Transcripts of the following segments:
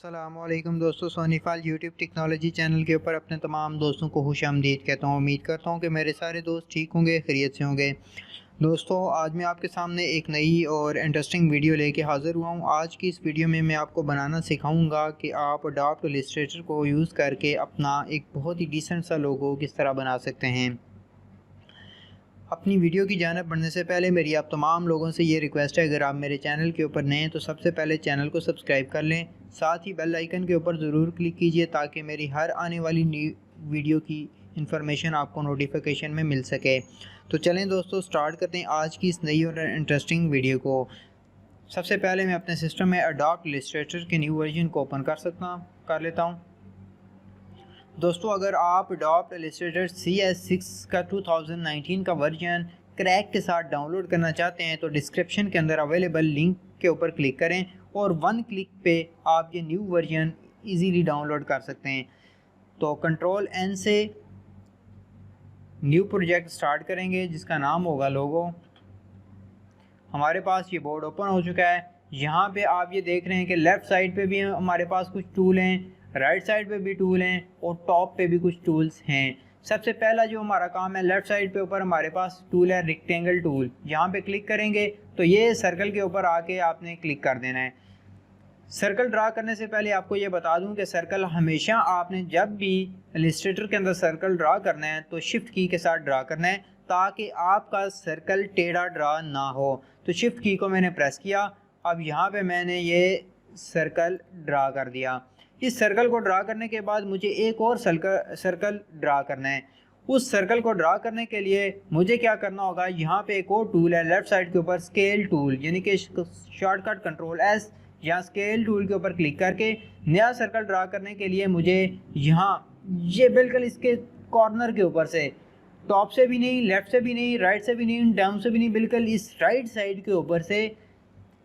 अस्सलामुअलैकुम दोस्तों, सोनीफाल YouTube technology channel के ऊपर अपने तमाम दोस्तों को खुशामदीद कहता हूँ। उम्मीद करता हूँ कि मेरे सारे दोस्त ठीक होंगे, खैरियत से होंगे। दोस्तों, आज मैं आपके सामने एक नई और इंटरेस्टिंग वीडियो लेके हाज़िर हुआ हूँ। आज की इस वीडियो में मैं आपको बनाना सिखाऊंगा कि आप अडोब इलस्ट्रेटर को यूज़ करके अपना एक बहुत ही डिसेंट सा लोगो किस तरह बना सकते हैं। अपनी वीडियो की जानिब बढ़ने से पहले मेरी आप तमाम लोगों से ये रिक्वेस्ट है, अगर आप मेरे चैनल के ऊपर नए हैं तो सबसे पहले चैनल को सब्सक्राइब कर लें। साथ ही बेल आइकन के ऊपर ज़रूर क्लिक कीजिए ताकि मेरी हर आने वाली न्यू वीडियो की इंफॉर्मेशन आपको नोटिफिकेशन में मिल सके। तो चलें दोस्तों, स्टार्ट करते हैं आज की इस नई और इंटरेस्टिंग वीडियो को। सबसे पहले मैं अपने सिस्टम में अडोब इलस्ट्रेटर के न्यू वर्जन को ओपन कर लेता हूँ। दोस्तों, अगर आप अडोब इलस्ट्रेटर CS6 का 2019 का वर्जन क्रैक के साथ डाउनलोड करना चाहते हैं तो डिस्क्रिप्शन के अंदर अवेलेबल लिंक के ऊपर क्लिक करें और वन क्लिक पे आप ये न्यू वर्जन इजीली डाउनलोड कर सकते हैं। तो Ctrl+N से न्यू प्रोजेक्ट स्टार्ट करेंगे जिसका नाम होगा लोगो। हमारे पास ये बोर्ड ओपन हो चुका है। यहाँ पे आप ये देख रहे हैं कि लेफ़्ट साइड पे भी हमारे पास कुछ टूल हैं, राइट साइड पे भी टूल हैं और टॉप पे भी कुछ टूल्स हैं। सबसे पहला जो हमारा काम है, लेफ़्ट साइड पे ऊपर हमारे पास टूल है रेक्टेंगल टूल। यहाँ पे क्लिक करेंगे तो ये सर्कल के ऊपर आके आपने क्लिक कर देना है। सर्कल ड्रा करने से पहले आपको ये बता दूं कि सर्कल हमेशा आपने जब भी इलस्ट्रेटर के अंदर सर्कल ड्रा करना है तो शिफ्ट की के साथ ड्रा करना है ताकि आपका सर्कल टेढ़ा ड्रा ना हो। तो शिफ्ट की को मैंने प्रेस किया। अब यहाँ पे मैंने ये सर्कल ड्रा कर दिया। इस सर्कल को ड्रा करने के बाद मुझे एक और सर्कल ड्रा करना है। उस सर्कल को ड्रा करने के लिए मुझे क्या करना होगा, यहाँ पे एक और टूल है लेफ़्ट साइड के ऊपर स्केल टूल, यानी कि शॉर्टकट Ctrl+S। यहाँ स्केल टूल के ऊपर क्लिक करके नया सर्कल ड्रा करने के लिए मुझे यहाँ ये बिल्कुल इसके कॉर्नर के ऊपर से, टॉप से भी नहीं, लेफ़्ट से भी नहीं, राइट से भी नहीं, डाउन से भी नहीं, बिल्कुल इस राइट साइड के ऊपर से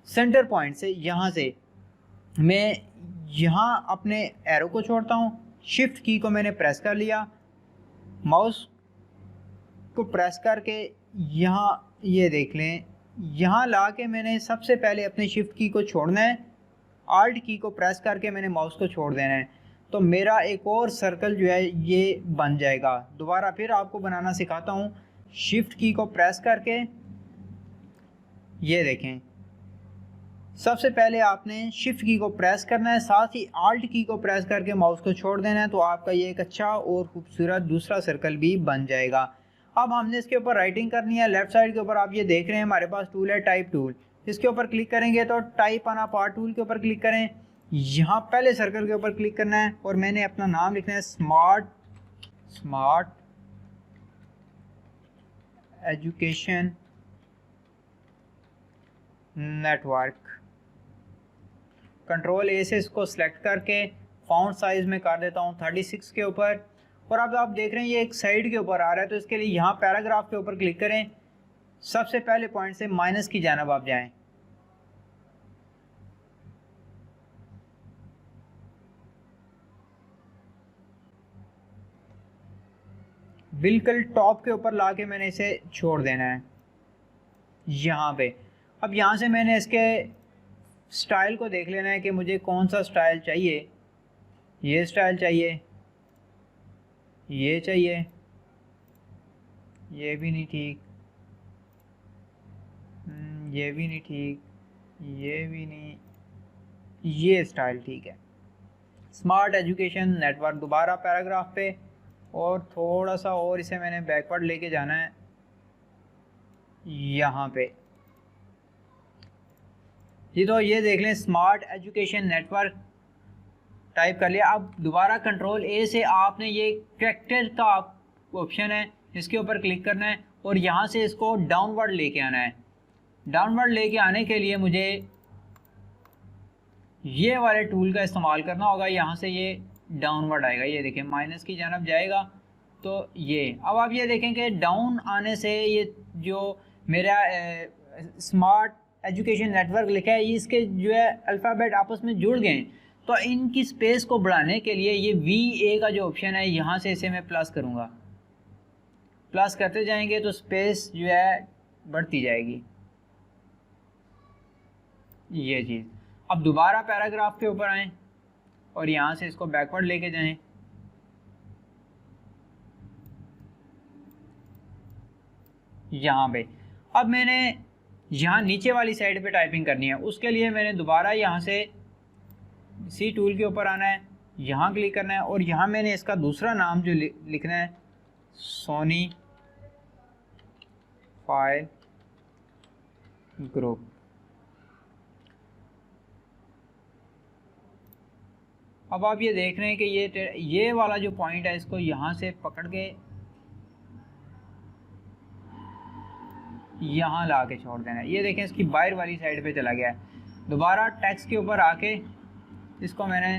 सेंटर पॉइंट से यहाँ से मैं यहाँ अपने एरो को छोड़ता हूँ। शिफ्ट की को मैंने प्रेस कर लिया, माउस को प्रेस करके यहाँ ये देख लें, यहाँ ला के मैंने सबसे पहले अपने शिफ्ट की को छोड़ना है। आल्ट की को प्रेस करके मैंने माउस को छोड़ देना है तो मेरा एक और सर्कल जो है ये बन जाएगा। दोबारा फिर आपको बनाना सिखाता हूँ। शिफ्ट की को प्रेस करके ये देखें, सबसे पहले आपने शिफ्ट की को प्रेस करना है, साथ ही आल्ट की को प्रेस करके माउस को छोड़ देना है तो आपका ये एक अच्छा और खूबसूरत दूसरा सर्कल भी बन जाएगा। अब हमने इसके ऊपर राइटिंग करनी है। लेफ़्ट साइड के ऊपर आप ये देख रहे हैं हमारे पास टूल है टाइप टूल। इसके ऊपर क्लिक करेंगे तो type on a part tool के ऊपर क्लिक करें। यहाँ पहले सर्कल के ऊपर क्लिक करना है और मैंने अपना नाम लिखना है स्मार्ट एजुकेशन नेटवर्क। Ctrl+A से इसको सिलेक्ट करके फ़ॉन्ट साइज़ में कर देता हूँ 36 के ऊपर। और अब आप देख रहे हैं ये एक साइड के ऊपर आ रहा है तो इसके लिए यहाँ पैराग्राफ के ऊपर क्लिक करें। सबसे पहले पॉइंट से माइनस की जानिब आप जाएं। बिल्कुल टॉप के ऊपर लाके मैंने इसे छोड़ देना है यहाँ पे। अब यहाँ से मैंने इसके स्टाइल को देख लेना है कि मुझे कौन सा स्टाइल चाहिए। ये स्टाइल चाहिए, ये चाहिए, ये भी नहीं ठीक, ये भी नहीं ठीक, ये भी नहीं, ये स्टाइल ठीक है। स्मार्ट एजुकेशन नेटवर्क, दोबारा पैराग्राफ पे और थोड़ा सा और इसे मैंने बैकवर्ड लेके जाना है यहाँ पे। तो ये देख लें स्मार्ट एजुकेशन नेटवर्क टाइप कर लिया। अब दोबारा Ctrl+A से आपने ये कैरेक्टर का ऑप्शन है, इसके ऊपर क्लिक करना है और यहाँ से इसको डाउनवर्ड लेके आना है। डाउनवर्ड लेके आने के लिए मुझे ये वाले टूल का इस्तेमाल करना होगा। यहाँ से ये डाउनवर्ड आएगा, ये देखें माइनस की जानब जाएगा तो ये। अब आप ये देखें कि डाउन आने से ये जो मेरा स्मार्ट एजुकेशन नेटवर्क लिखा है इसके जो है अल्फ़ाबेट आपस में जुड़ गए। तो इनकी स्पेस को बढ़ाने के लिए ये VA का जो ऑप्शन है यहाँ से इसे मैं प्लस करूँगा। प्लस करते जाएंगे तो स्पेस जो है बढ़ती जाएगी। ये चीज़। अब दोबारा पैराग्राफ के ऊपर आएँ और यहाँ से इसको बैकवर्ड लेके जाएं। यहाँ पे अब मैंने यहाँ नीचे वाली साइड पे टाइपिंग करनी है, उसके लिए मैंने दोबारा यहाँ से सी टूल के ऊपर आना है, यहाँ क्लिक करना है और यहाँ मैंने इसका दूसरा नाम जो लिखना है सोनी फाइल ग्रुप। अब आप ये देख रहे हैं कि ये वाला जो पॉइंट है इसको यहाँ से पकड़ के यहाँ ला के छोड़ देना है। ये देखें इसकी बाहर वाली साइड पे चला गया है। दोबारा टेक्स्ट के ऊपर आके इसको मैंने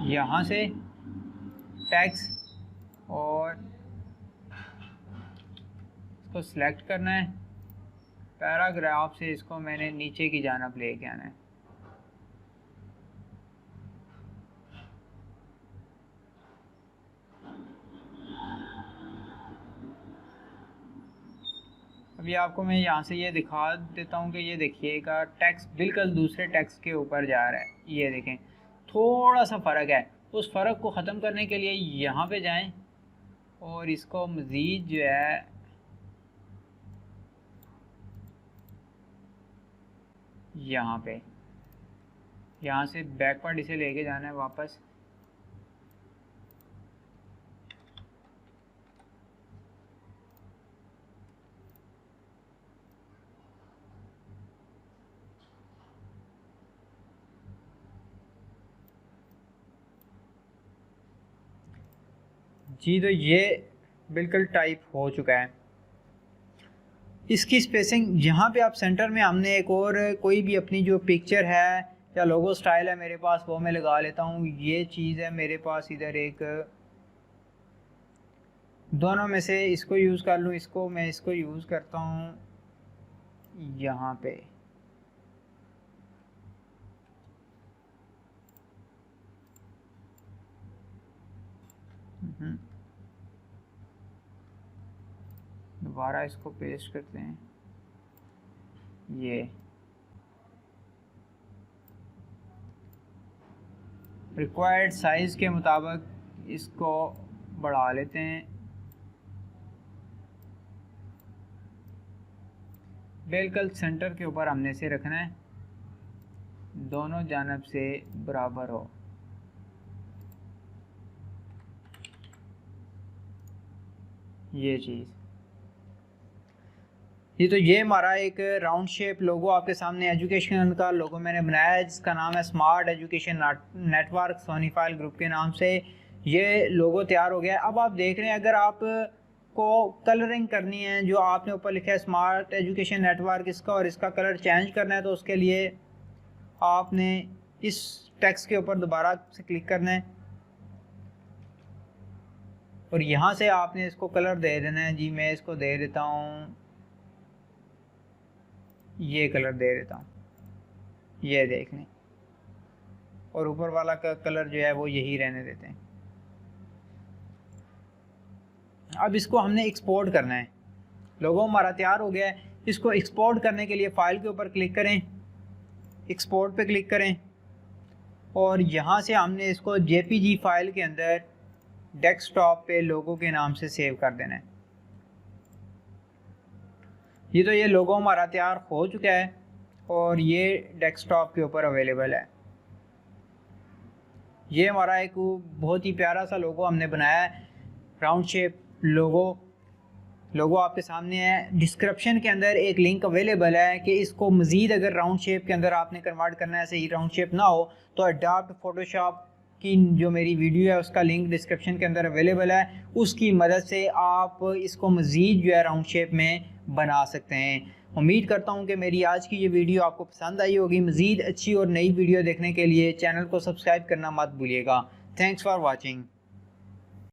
यहाँ से टेक्स्ट और इसको सिलेक्ट करना है, पैराग्राफ से इसको मैंने नीचे की जानिब लेके आना है। अभी आपको मैं यहाँ से ये दिखा देता हूँ कि ये देखिएगा टेक्स्ट बिल्कुल दूसरे टेक्स्ट के ऊपर जा रहा है। ये देखें थोड़ा सा फ़र्क है। उस फ़र्क को ख़त्म करने के लिए यहाँ पे जाएं और इसको मज़ीद जो है यहाँ से बैकवर्ड इसे लेके जाना है वापस। जी तो ये बिल्कुल टाइप हो चुका है। इसकी स्पेसिंग यहाँ पे आप सेंटर में हमने एक और कोई भी अपनी जो पिक्चर है या लोगो स्टाइल है मेरे पास वो मैं लगा लेता हूँ। ये चीज़ है मेरे पास इधर एक, दोनों में से इसको यूज़ कर लूँ। मैं इसको यूज़ करता हूँ यहाँ पे। दोबारा इसको पेस्ट करते हैं। ये रिक्वायर्ड साइज़ के मुताबिक इसको बढ़ा लेते हैं। बिल्कुल सेंटर के ऊपर हमने से रखना है, दोनों जानब से बराबर हो। ये चीज़ तो ये हमारा एक राउंड शेप लोगो आपके सामने एजुकेशन का लोगो मैंने बनाया है जिसका नाम है स्मार्ट एजुकेशन नेटवर्क सोनी फाइल ग्रुप के नाम से। ये लोगो तैयार हो गया है। अब आप देख रहे हैं अगर आप को कलरिंग करनी है, जो आपने ऊपर लिखा है स्मार्ट एजुकेशन नेटवर्क, इसका और इसका कलर चेंज करना है तो उसके लिए आपने इस टेक्स्ट के ऊपर दोबारा से क्लिक करना है और यहाँ से आपने इसको कलर दे देना है। जी मैं इसको दे देता हूँ, ये कलर दे देता हूँ, ये देख लें, और ऊपर वाला का कलर जो है वो यही रहने देते हैं। अब इसको हमने एक्सपोर्ट करना है। लोगो हमारा तैयार हो गया है। इसको एक्सपोर्ट करने के लिए फ़ाइल के ऊपर क्लिक करें, एक्सपोर्ट पे क्लिक करें और यहाँ से हमने इसको जेपीजी फाइल के अंदर डेस्कटॉप पे लोगो के नाम से सेव कर देना है। ये लोगो हमारा तैयार हो चुका है और ये डेस्कटॉप के ऊपर अवेलेबल है। ये हमारा एक बहुत ही प्यारा सा लोगो हमने बनाया है, राउंड शेप लोगो आपके सामने है। डिस्क्रिप्शन के अंदर एक लिंक अवेलेबल है कि इसको मज़ीद अगर राउंड शेप के अंदर आपने कन्वर्ट करना है, सही राउंड शेप ना हो तो अडॉप्ट फोटोशॉप की जो मेरी वीडियो है उसका लिंक डिस्क्रिप्शन के अंदर अवेलेबल है। उसकी मदद से आप इसको मज़ीद जो है राउंड शेप में बना सकते हैं। उम्मीद करता हूं कि मेरी आज की ये वीडियो आपको पसंद आई होगी। मज़ीद अच्छी और नई वीडियो देखने के लिए चैनल को सब्सक्राइब करना मत भूलिएगा। Thanks for watching.